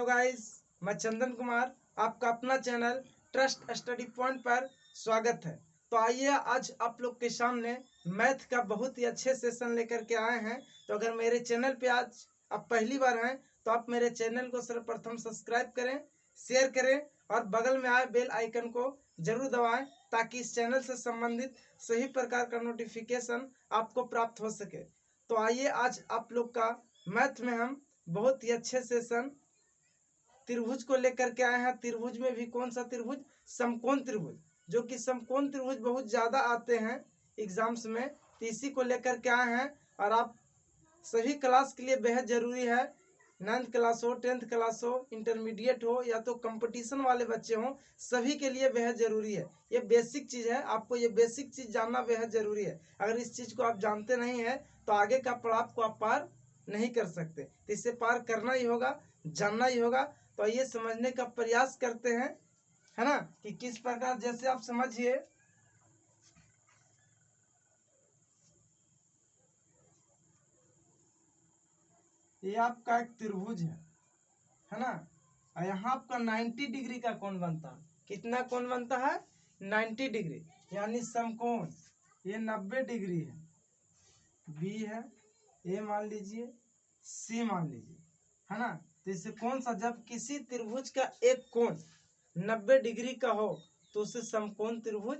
Hello guys, मैं चंदन कुमार आपका अपना चैनल ट्रस्ट स्टडी पॉइंट पर स्वागत है। तो आइए आज आप लोग के सामने मैथ का बहुत ही अच्छे सेशन लेकर के आए हैं। तो अगर मेरे चैनल पे आज आप पहली बार हैं तो आप मेरे चैनल को सर्वप्रथम सब्सक्राइब करें, शेयर करें और बगल में आए बेल आइकन को जरूर दबाएं ताकि इस चैनल से संबंधित सभी प्रकार का नोटिफिकेशन आपको प्राप्त हो सके। तो आइए आज आप लोग का मैथ में हम बहुत ही अच्छे सेशन त्रिभुज को लेकर के आए हैं। त्रिभुज में भी कौन सा त्रिभुज? समकोण त्रिभुज, जो कि समकोण त्रिभुज बहुत ज़्यादा आते हैं एग्जाम्स में, तो इसी को लेकर के आए हैं। और आप सभी क्लास के लिए बेहद ज़रूरी है, 9th क्लास हो, 10th क्लास हो, इंटरमीडिएट हो या तो कंपटीशन वाले बच्चे हों, सभी के लिए बेहद ज़रूरी है। ये बेसिक चीज़ है, आपको ये बेसिक चीज़ जानना बेहद ज़रूरी है। अगर इस चीज़ को आप जानते नहीं हैं तो आगे का पड़ाव को आप पार नहीं कर सकते। तो इसे पार करना ही होगा, जानना ही होगा। तो आइए समझने का प्रयास करते हैं, है ना, कि किस प्रकार। जैसे आप समझिए, ये आपका एक त्रिभुज है ना, और यहाँ आपका 90 डिग्री का कोण बनता है। कितना कोण बनता है? 90 डिग्री, यानी समकोण। ये 90 डिग्री है, बी है, ए मान लीजिए, सी मान लीजिए, है ना। तो इससे कौन सा, जब किसी त्रिभुज का एक कोण 90 डिग्री का हो तो उसे समकोण त्रिभुज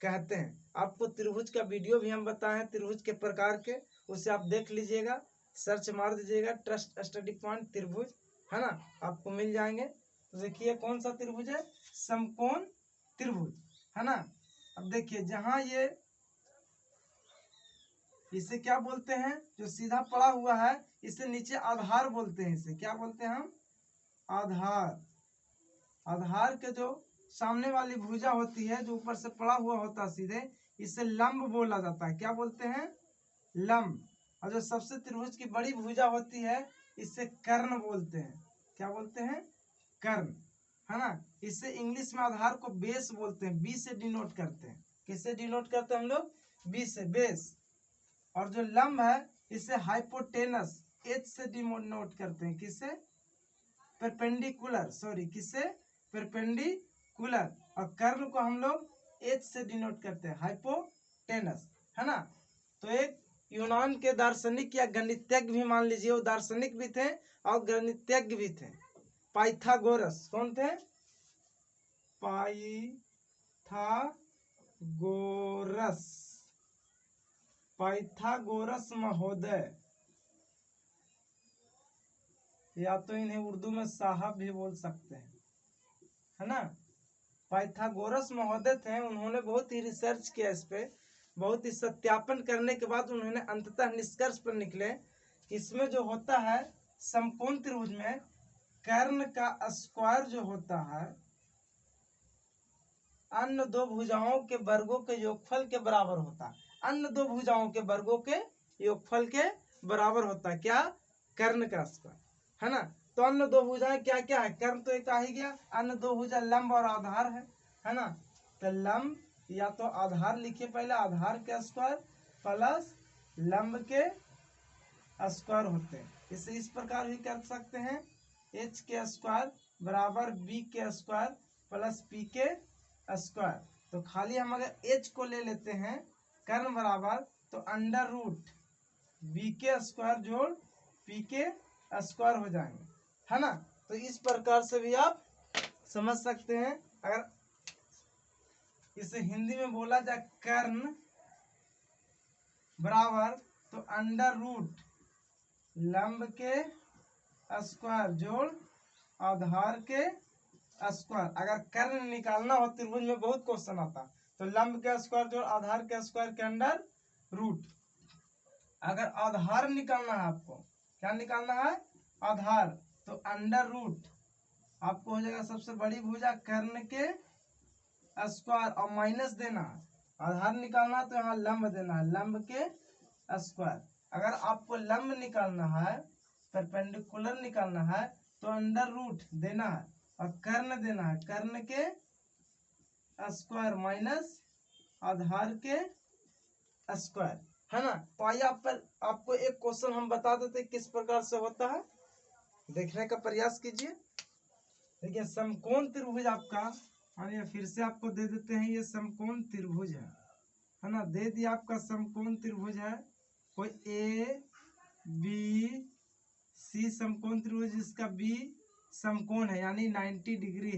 कहते हैं। आपको त्रिभुज का वीडियो भी हम बताए हैं, त्रिभुज के प्रकार के, उसे आप देख लीजिएगा, सर्च मार दीजिएगा ट्रस्ट स्टडी पॉइंट त्रिभुज, है ना, आपको मिल जाएंगे। तो देखिए कौन सा त्रिभुज है? समकोण त्रिभुज, है ना। अब देखिए, जहाँ ये, इसे क्या बोलते हैं? जो सीधा पड़ा हुआ है इसे नीचे आधार बोलते हैं। इसे क्या बोलते हैं हम? आधार। आधार के जो सामने वाली भुजा होती है, जो ऊपर से पड़ा हुआ होता है सीधे, इसे लंब बोला जाता है। क्या बोलते हैं? लंब। और जो सबसे त्रिभुज की बड़ी भुजा होती है इसे कर्ण बोलते हैं। क्या बोलते हैं? कर्ण, है ना। इसे इंग्लिश में आधार को बेस बोलते हैं, बी से डिनोट करते हैं। किससे डिनोट करते हैं हम लोग? बी से, बेस। और जो लंब है इसे हाइपोटेनस, एच से डिनोट करते हैं। किससे? परपेंडिकुलर, सॉरी, किससे? परपेंडिकुलर। और कर्ण को हम लोग एच से डिनोट करते हैं, हाइपोटेनस, है ना। तो एक यूनान के दार्शनिक या गणितज्ञ भी मान लीजिए, वो दार्शनिक भी थे और गणितज्ञ भी थे, पाइथागोरस। कौन थे? पाइथागोरस महोदय, या तो इन्हें उर्दू में साहब भी बोल सकते हैं, है ना। पाइथागोरस महोदय थे। उन्होंने बहुत ही रिसर्च किया इस पे, बहुत ही सत्यापन करने के बाद उन्होंने अंततः निष्कर्ष पर निकले कि इसमें जो होता है समकोण त्रिभुज में, कर्ण का स्क्वायर जो होता है अन्य दो भुजाओं के वर्गों के योगफल के बराबर होता है। अन्य दो भुजाओं के वर्गों के योगफल के बराबर होता है। क्या? कर्ण का स्क्वायर, है ना। तो अन्य दो भुजाएं क्या क्या है? कर्ण तो एक आ ही गया, अन्य दो भुजा लंब और आधार है ना। तो लंब या तो आधार लिखिए पहले, आधार के स्क्वायर प्लस लंब के स्क्वायर होते हैं। इसे इस प्रकार भी कर सकते हैं, एच के स्क्वायर बराबर बी के स्क्वायर प्लस पी के स्क्वायर। तो खाली हम अगर एच को ले लेते हैं कर्ण बराबर, तो अंडर रूट बी के स्क्वायर जोड़ पी के स्क्वायर हो जाएंगे, है ना। तो इस प्रकार से भी आप समझ सकते हैं। अगर इसे हिंदी में बोला जाए कर्ण बराबर, तो अंडर रूट लंब के स्क्वायर जोड़ आधार के स्क्वायर। अगर कर्ण निकालना हो, त्रिभुज में बहुत क्वेश्चन आता, तो लंब के स्क्वायर जोड़ आधार के स्क्वायर के अंडर रूट। अगर आधार निकालना है आपको, क्या निकालना है? आधार, तो अंडर रूट आपको हो जाएगा सबसे बड़ी भुजा कर्ण के स्क्वायर और माइनस देना है। आधार निकालना है तो यहाँ लंब देना है, लंब के स्क्वायर। अगर आपको लंब निकालना है, परपेंडिकुलर निकालना है, तो अंडर रूट देना है और कर्ण देना है, कर्ण के स्क्वायर माइनस आधार के स्क्वायर, है ना। तो आइए आपको एक क्वेश्चन हम बता देते किस प्रकार से होता है, देखने का प्रयास कीजिए। देखिए समकोण त्रिभुज आपका, और ये फिर से आपको दे देते हैं, ये समकोण त्रिभुज है ना, दे दिया आपका समकोण त्रिभुज है, कोई ए बी सी समकोण त्रिभुज, इसका बी समकोण है यानी 90 डिग्री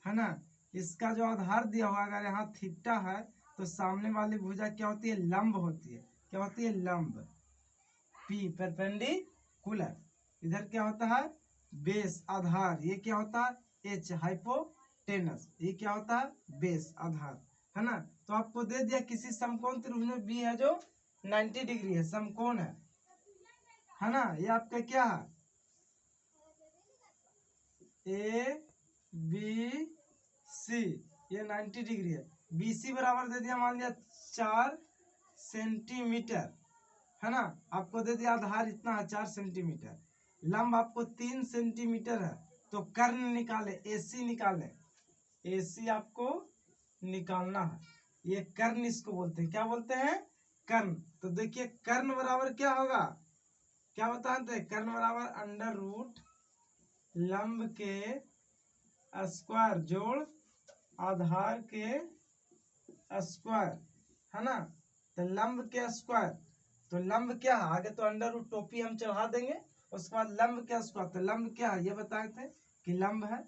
है ना। इसका जो आधार दिया हुआ, अगर यहाँ थीटा है तो सामने वाली भुजा क्या होती है, लंब होती है, क्या होती है, लंब, पी परपेंडिकुलर। इधर क्या होता है, बेस आधार, ये क्या होता है, एच हाइपोटेनस, ये क्या होता है, बेस आधार है ना। तो आपको दे दिया किसी समकोण त्रिभुज में बी है जो 90 डिग्री है, समकोण है ना। ये आपका क्या है, ए बी सी, ये 90 डिग्री है। बी सी बराबर दे दिया मान लिया 4 सेंटीमीटर है ना, आपको दे दिया आधार इतना है 4 सेंटीमीटर, लंब आपको 3 सेंटीमीटर है, तो कर्ण निकाले, एसी निकाले, एसी आपको निकालना है, ये कर्ण इसको बोलते हैं, क्या बोलते हैं, कर्ण। तो देखिए कर्ण बराबर क्या होगा, क्या बताते हैं, कर्ण बराबर अंडर रूट लंब के स्क्वायर जोड़ आधार के स्क्वायर है ना। तो लंब के स्क्वायर, तो लंब क्या है, आगे तो अंडर रूट टोपी हम चढ़ा देंगे, उसके बाद लंब क्या स्क्वायर, तो लंब क्या है ये बताए थे कि लंब है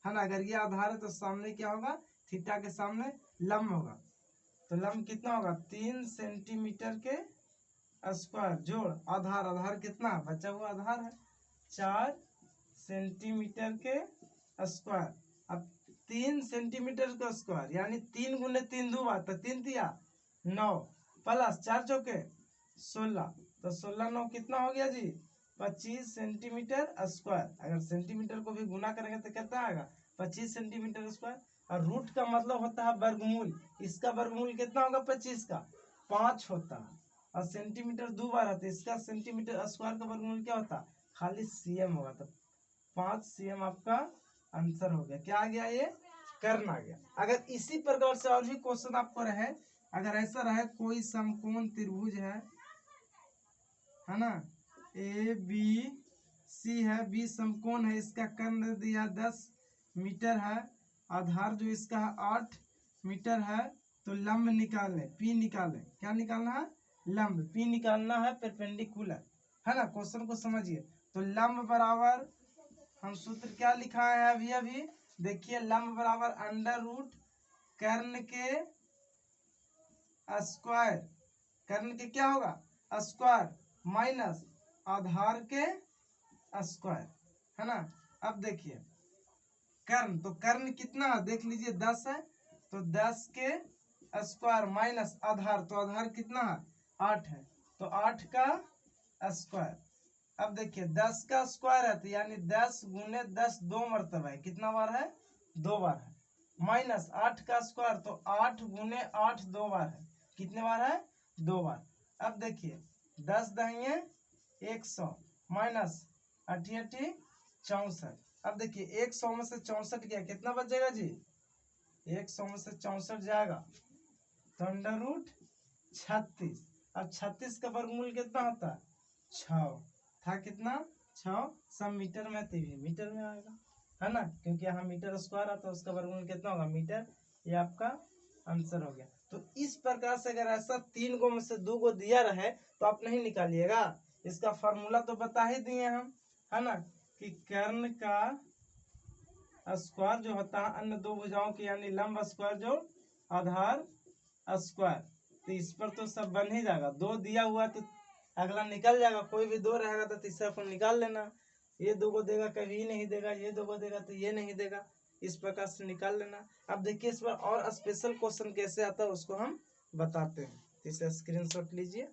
ना। अगर ये आधार है तो सामने क्या होगा, थीटा के सामने लंब होगा, तो लंब कितना होगा, 3 सेंटीमीटर के स्क्वायर जोड़ आधार, आधार कितना बचा हुआ आधार है 4 सेंटीमीटर के स्क्वायर। अब 3 सेंटीमीटर का स्क्वायर यानी 3 गुने 3 दो बार, तो 3 दिया 9 प्लस 4 चौके 16, तो 16 9 कितना हो गया जी, 25 सेंटीमीटर स्क्वायर। अगर सेंटीमीटर को भी गुना करेंगे तो कितना आएगा, 25 सेंटीमीटर स्क्वायर। और रूट का मतलब होता है वर्गमूल, इसका वर्गमूल कितना होगा, 25 का 5 होता है, और सेंटीमीटर दो बार होता है, इसका सेंटीमीटर स्क्वायर का वर्गमूल क्या होता है, खाली सीएम होगा, तो 5 सीएम आपका आंसर हो गया। क्या आ गया, ये कर्ण आ गया। अगर इसी प्रकार से और भी क्वेश्चन आपको रहे, अगर ऐसा रहे कोई समकोण त्रिभुज है ना, ए बी सी है, बी समकोण है, इसका कर्ण दिया 10 मीटर है, आधार जो इसका है 8 मीटर है, तो लंब निकालें, पी निकालें, क्या निकालना है, लंब, पी निकालना है परपेंडिकुलर है ना। क्वेश्चन को समझिए, तो लंब बराबर हम सूत्र क्या लिखा है अभी अभी, देखिए लंब बराबर अंडर रूट कर्ण के स्क्वायर, कर्ण के क्या होगा, स्क्वायर माइनस आधार के स्क्वायर है ना। अब देखिए कर्ण, तो कर्ण कितना है देख लीजिए 10 है, तो 10 के स्क्वायर माइनस आधार, तो आधार कितना है 8 है, तो 8 का स्क्वायर। अब देखिए 10 का स्क्वायर है, तो यानी 10 गुने 10 दो मरतबा है, कितना बार है, 2 बार है, माइनस 8 का स्क्वायर, तो 8 गुने 8 2 बार है, कितने बार है, 2 बार। अब देखिए 10 दहिए 100 माइनस 8 64, अब देखिए 100 में से 64 गया, कितना बचेगा जी, 100 में से 64 जाएगा, तो अंडर रूट 36। अब 36 का वर्गमूल कितना होता है, 6 था, कितना 6, सब मीटर में, तो ये मीटर में आएगा है ना, क्योंकि यहाँ मीटर स्क्वायर आता है, उसका वर्गमूल कितना होगा, मीटर। ये आपका आंसर हो गया। तो इस प्रकार से अगर ऐसा 3 गो में से 2 गो दिया रहे तो आप नहीं निकालिएगा, इसका फॉर्मूला तो बता ही दिए हम है ना, कि कर्ण का स्क्वायर जो होता है अन्य दो भुजाओं की, यानी लंब स्क्वायर जो आधार स्क्वायर, तो इस पर तो सब बन ही जाएगा, 2 दिया हुआ तो अगला निकल जाएगा, कोई भी 2 रहेगा तो तीसरा को निकाल लेना, ये 2 को देगा कभी नहीं देगा, ये 2 को देगा तो ये नहीं देगा, इस प्रकार से निकाल लेना। अब देखिए इस पर और स्पेशल क्वेश्चन कैसे आता है उसको हम बताते हैं, इसे स्क्रीनशॉट लीजिए।